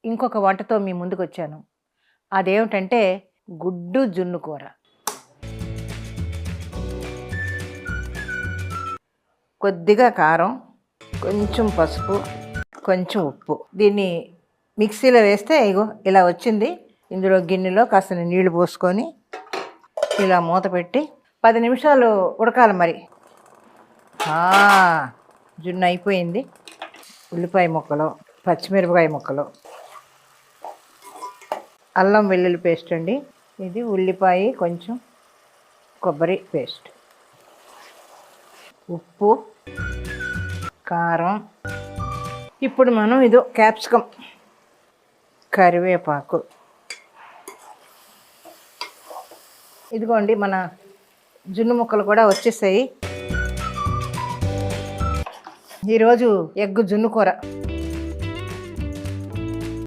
ఇంకొక వంటతో మీ ముందుకు వచ్చాను. అదేమిటంటే గుడ్డు జున్ను కూర. కొద్దిగా కారం, కొంచెం పసుపు, కొంచెం ఉప్పు. దీన్ని మిక్సీలో వేస్తే ఇగో ఇలా వచ్చింది. ఇందులో గిన్నెలో కాస్త నీళ్లు పోసుకొని ఇలా మూత పెట్టి 10 నిమిషాలు ఉడకాలి. మరి జున్ను అయిపోయింది. ఉల్లిపాయ ముక్కలు, పచ్చిమిరపకాయ ముక్కలు, అల్లం వెల్లుల్లి పేస్ట్ అండి. ఇది ఉల్లిపాయ, కొంచెం కొబ్బరి పేస్ట్, ఉప్పు, కారం. ఇప్పుడు మనం ఇదో క్యాప్సికం, కరివేపాకు. ఇదిగోండి మన జున్ను ముక్కలు కూడా వచ్చేసాయి. ఈరోజు ఎగ్గు జున్ను కూర.